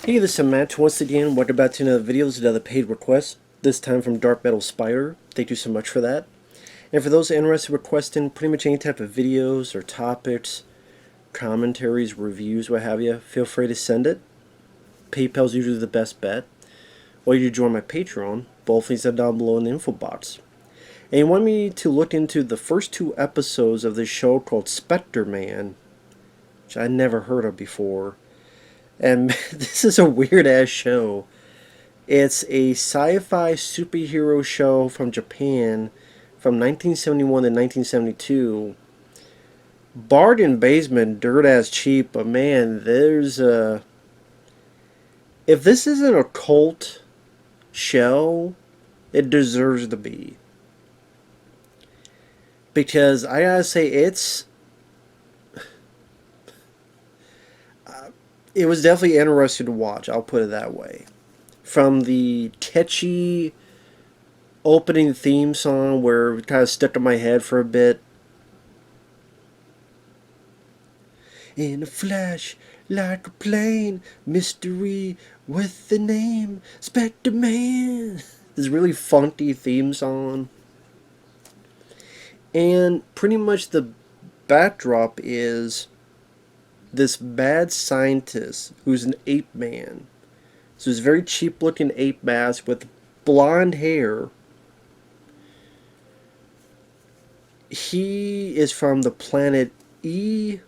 Hey, this is Matt once again. Welcome back to another video. This is another paid request, this time from DarkMetalSpider. Thank you so much for that. And for those interested in requesting pretty much any type of videos or topics, commentaries, reviews, what have you, feel free to send it. PayPal's usually the best bet. Or you can join my Patreon. Both links are down below in the info box. And you want me to look into the first two episodes of this show called Spectreman, which I never heard of before. And this is a weird ass show. It's a sci-fi superhero show from Japan from 1971 to 1972. Bargain basement, dirt ass cheap, but man, there's a... If this isn't a cult show, it deserves to be. Because I gotta say, it was definitely interesting to watch, I'll put it that way. From the catchy opening theme song where it kind of stuck in my head for a bit. In a flash, like a plane, mystery with the name Spectreman. This really funky theme song. And pretty much the backdrop is this bad scientist who's an ape man. So this very cheap looking ape mask with blonde hair. He is from the planet E,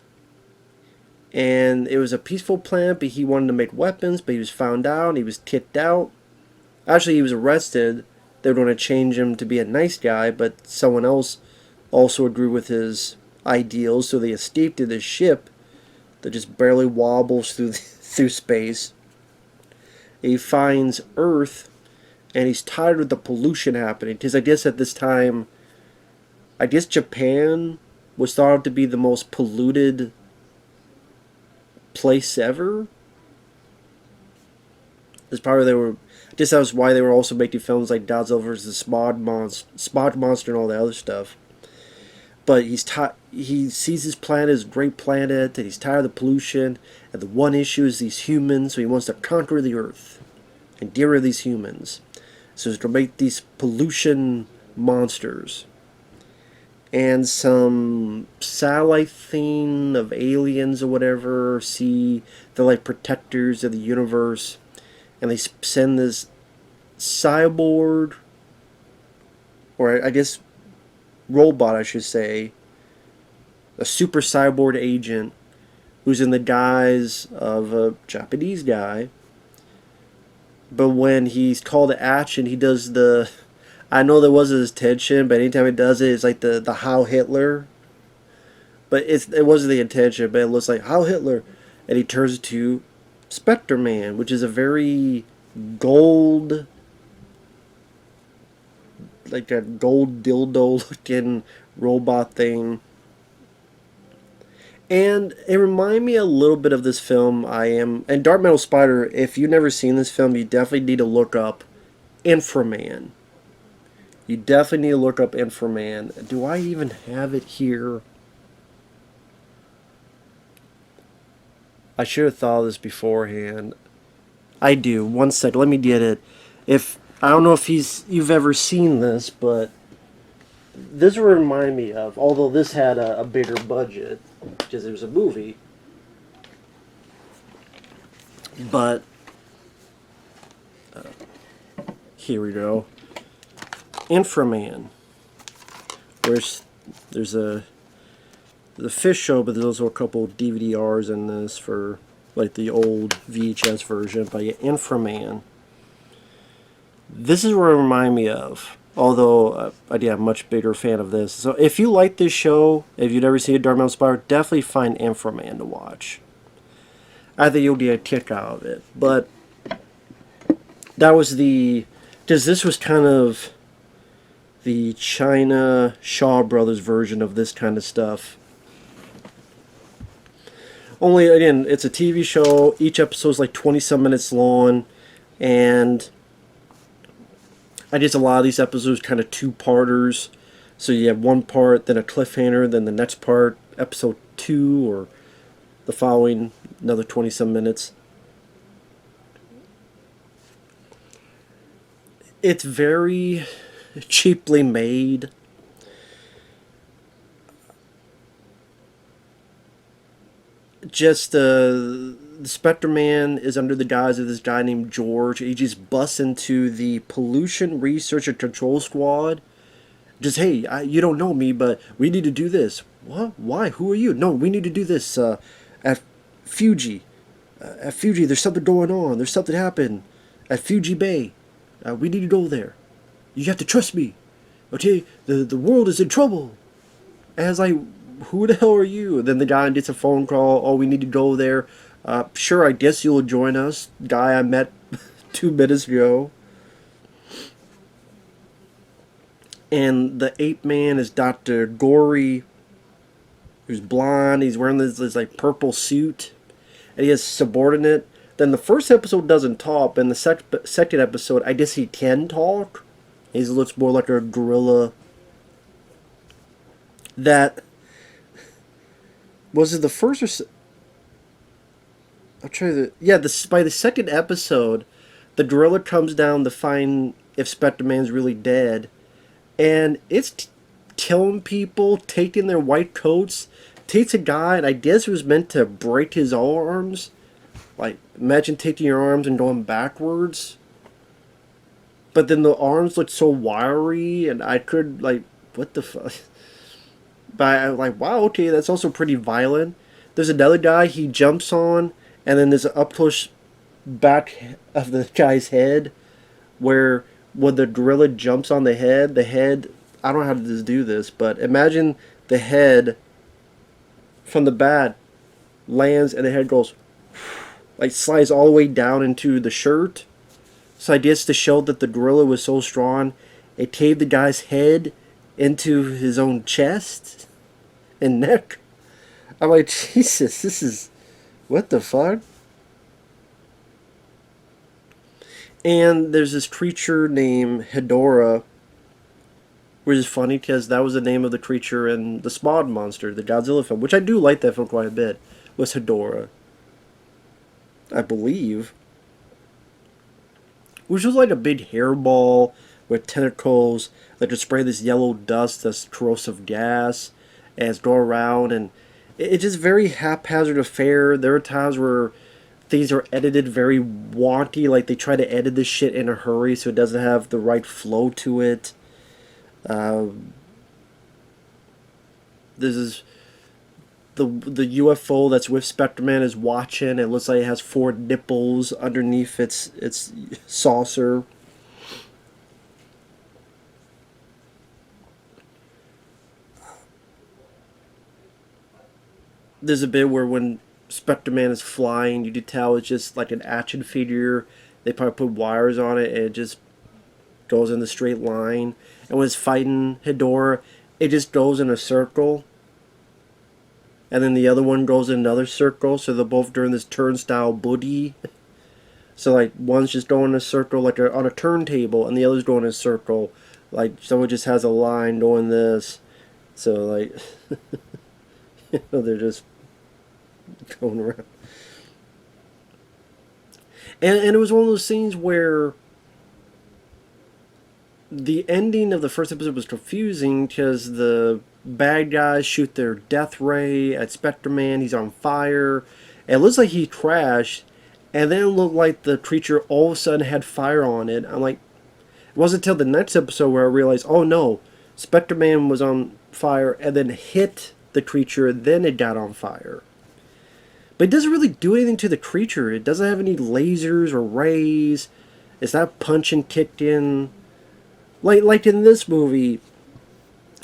and it was a peaceful planet, but he wanted to make weapons, but he was found out, he was kicked out. Actually, he was arrested. They were going to change him to be a nice guy, but someone else also agreed with his ideals, so they escaped to this ship that just barely wobbles through space. He finds Earth, and he's tired of the pollution happening, because I guess at this time, Japan was thought of to be the most polluted place ever. That's probably they were. I guess that was why they were also making films like Godzilla vs. the Smog Monster, and all that other stuff. But he sees his planet as a great planet, and he's tired of the pollution. And the one issue is these humans, so he wants to conquer the Earth and get rid of these humans. So he's going to make these pollution monsters. And some satellite thing of aliens or whatever see they're like protectors of the universe, and they send this cyborg, or I guess robot I should say, a super cyborg agent who's in the guise of a Japanese guy. But when he's called to action, he does the... I know there was his intention, but anytime he does it, it's like the Heil Hitler. But it wasn't the intention, but it looks like Heil Hitler. And he turns to Spectreman, which is a very gold, like a gold dildo looking robot thing. And it reminded me a little bit of this film. And DarkMetalSpider, if you've never seen this film, you definitely need to look up Inframan. You definitely need to look up Inframan. Do I even have it here? I should have thought of this beforehand. I do. One sec. Let me get it. I don't know if you've ever seen this, but this will remind me of. Although this had a bigger budget because it was a movie, but here we go. Inframan. There's the fish show, but there's also a couple DVDRs in this for like the old VHS version. But yeah, Inframan. This is what it reminded me of. Although I'm a much bigger fan of this. So if you like this show, if you've never seen a DarkMetalSpider, definitely find Inframan to watch. I think you'll get a kick out of it. But that was because this was kind of the China Shaw Brothers version of this kind of stuff. Only, again, it's a TV show. Each episode is like 20-some minutes long. And I guess a lot of these episodes are kind of two-parters. So you have one part, then a cliffhanger, then the next part, episode 2, or the following, another 20-some minutes. It's very cheaply made. Just the Spectreman is under the guise of this guy named George. He just busts into the Pollution Research and Control Squad. Just, hey, you don't know me, but we need to do this. What? Why? Who are you? No, we need to do this at Fuji. At Fuji, there's something going on. There's something happened at Fuji Bay. We need to go there. You have to trust me. Okay, the world is in trouble. And I was like, who the hell are you? And then the guy gets a phone call. Oh, we need to go there. Sure, I guess you'll join us. Guy I met 2 minutes ago. And the ape man is Dr. Gory, who's blonde. He's wearing this like purple suit. And he has subordinate. Then the first episode doesn't talk. And the second episode, I guess he can talk. He looks more like a gorilla. That was it. The first or I'm trying to. Yeah, by the second episode, the gorilla comes down to find if Spectreman's really dead, and it's killing people, taking their white coats. Takes a guy, and I guess it was meant to break his arms. Like, imagine taking your arms and going backwards. But then the arms looked so wiry, and I could, like, what the fuck? But I'm like, wow, okay, that's also pretty violent. There's another guy he jumps on, and then there's an up close back of the guy's head, where when the gorilla jumps on the head, I don't know how to do this, but imagine the head from the bat lands, and the head goes, like, slides all the way down into the shirt. So I guess to show that the gorilla was so strong, it caved the guy's head into his own chest and neck. I'm like, Jesus, this is... what the fuck? And there's this creature named Hedorah, which is funny because that was the name of the creature in the Smog Monster, the Godzilla film, which I do like that film quite a bit, was Hedorah, I believe. Which was like a big hairball with tentacles that could spray this yellow dust that's corrosive gas and go around, and it's just very haphazard affair. There are times where things are edited very wonky, like they try to edit this shit in a hurry so it doesn't have the right flow to it. This is the UFO that's with Spectreman is watching. It looks like it has 4 nipples underneath its saucer. There's a bit where when Spectreman is flying, you can tell it's just like an action figure. They probably put wires on it, and it just goes in the straight line. And when it's fighting Hedorah, it just goes in a circle. And then the other one goes in another circle, so they're both doing this turnstile booty. So like one's just going in a circle like on a turntable, and the other's going in a circle. Like someone just has a line doing this. So like, you know, they're just going around. And it was one of those scenes where the ending of the first episode was confusing because the bad guys shoot their death ray at Spectreman. He's on fire. And it looks like he crashed. And then it looked like the creature all of a sudden had fire on it. I'm like, it wasn't until the next episode where I realized, oh no, Spectreman was on fire and then hit the creature, then it got on fire. But it doesn't really do anything to the creature. It doesn't have any lasers or rays. It's not punching kicked in. Like in this movie,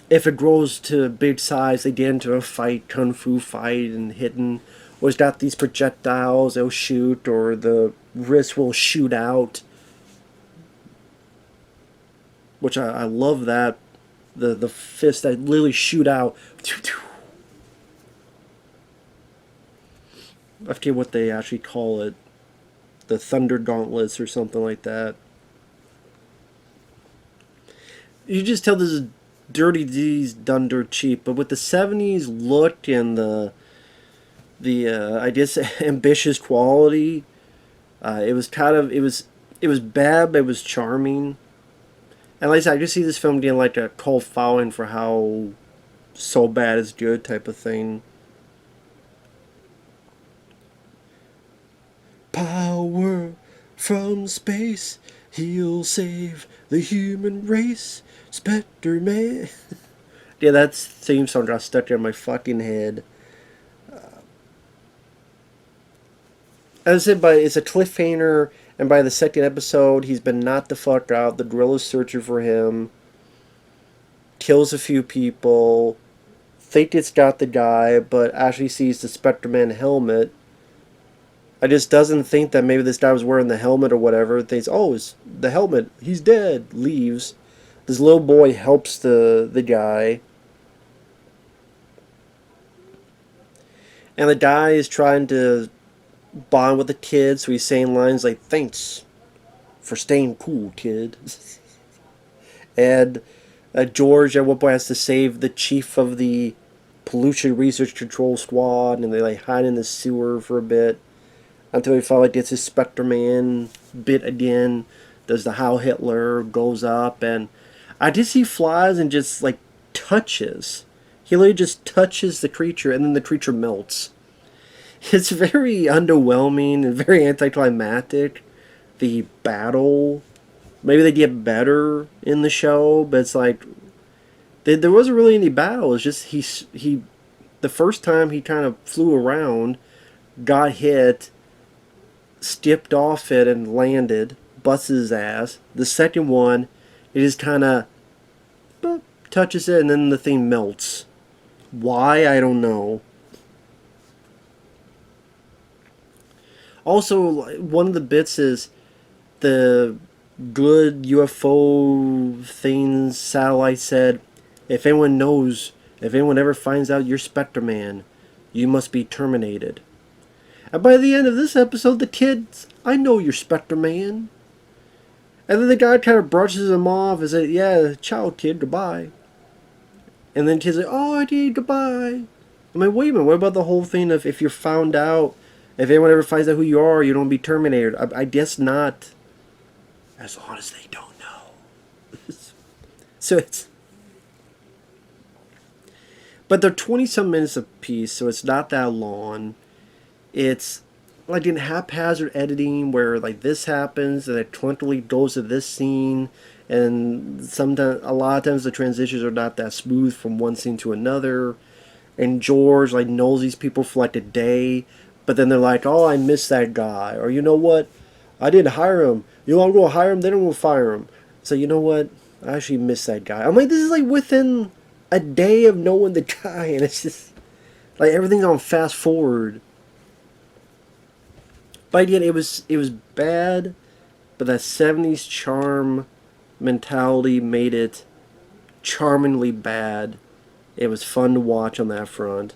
if it grows to big size, they get into a fight, kung fu fight, and hitting. Or it's got these projectiles they'll shoot, or the wrist will shoot out. Which I love that. The fists that literally shoot out. I forget what they actually call it. The Thunder Gauntlets or something like that. You just tell this is Dirty D's done dirt cheap, but with the 70s look and the I guess ambitious quality, it was kind of it was bad, but it was charming. And like I said, I just see this film getting like a cult following for how so bad is good type of thing. Power from space, he'll save the human race, Spectreman. Yeah, that theme song got stuck in my fucking head. As I said, it's a cliffhanger, and by the second episode, he's been knocked the fuck out. The gorilla's searching for him, kills a few people, think it's got the guy, but actually sees the Spectreman helmet. I just doesn't think that maybe this guy was wearing the helmet or whatever. Thinks, oh, it's the helmet. He's dead. Leaves. This little boy helps the guy. And the guy is trying to bond with the kid, so he's saying lines like, thanks for staying cool, kid. And George at one point has to save the chief of the pollution research control squad, and they like hide in the sewer for a bit until he finally gets his Spectreman bit again. Does the Heil Hitler, goes up, and I just see flies and just like touches. He literally just touches the creature, and then the creature melts. It's very underwhelming and very anticlimactic. The battle, maybe they get better in the show, but it's like there wasn't really any battle. It's just he the first time he kind of flew around, got hit, skipped off it and landed, busted his ass. The second one, it just kind of touches it and then the thing melts. Why, I don't know. Also, one of the bits is the good UFO things satellite said, if anyone ever finds out you're Spectreman, you must be terminated. And by the end of this episode, the kid's, I know you're Spectreman. And then the guy kind of brushes him off and says, yeah, ciao kid, goodbye. And then the kid's like, oh, I did, goodbye. I'm like, wait a minute, what about the whole thing of if you're found out, if anyone ever finds out who you are, you don't be terminated? I guess not. As long as they don't know. So it's... But they're 20-some minutes apiece, so it's not that long. It's like in haphazard editing where like this happens and it clunkily goes to this scene, and sometimes, a lot of times the transitions are not that smooth from one scene to another. And George like knows these people for like a day, but then they're like, oh, I miss that guy, or you know what, I didn't hire him. You want to go hire him? Then I'm gonna fire him. So you know what, I actually miss that guy. I'm like, this is like within a day of knowing the guy, and it's just like everything's on fast forward. But again, it was bad, but that 70s charm mentality made it charmingly bad. It was fun to watch on that front.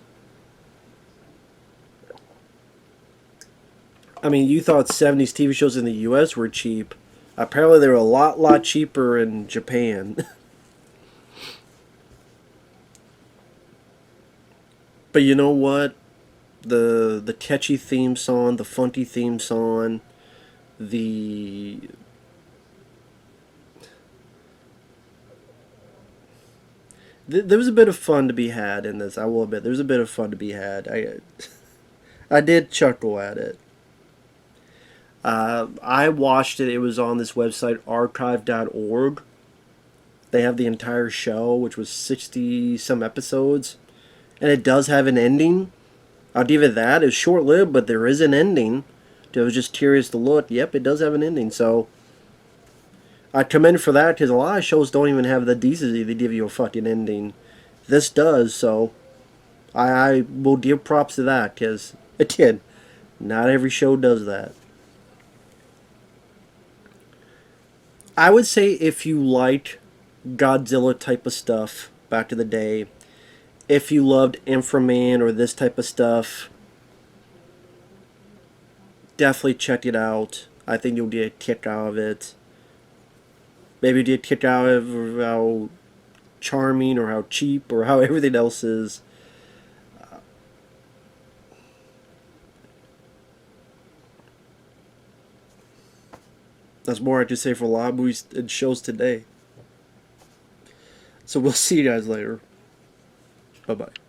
I mean, you thought 70s TV shows in the US were cheap. Apparently they were a lot cheaper in Japan. But you know what? The catchy theme song, the funky theme song, the there was a bit of fun to be had in this. I will admit, there was a bit of fun to be had. I did chuckle at it. I watched it. It was on this website, archive.org. They have the entire show, which was 60-some episodes. And it does have an ending. I'll give it that. It's short-lived, but there is an ending. I was just curious to look. Yep, it does have an ending. So I commend for that, because a lot of shows don't even have the decency to give you a fucking ending. This does, so I will give props to that, because, again, not every show does that. I would say if you like Godzilla type of stuff back in the day, if you loved Inframan or this type of stuff, definitely check it out. I think you'll get a kick out of it. Maybe you get a kick out of how charming or how cheap or how everything else is. That's more I could say for a lot of movies and shows today. So we'll see you guys later. Bye bye.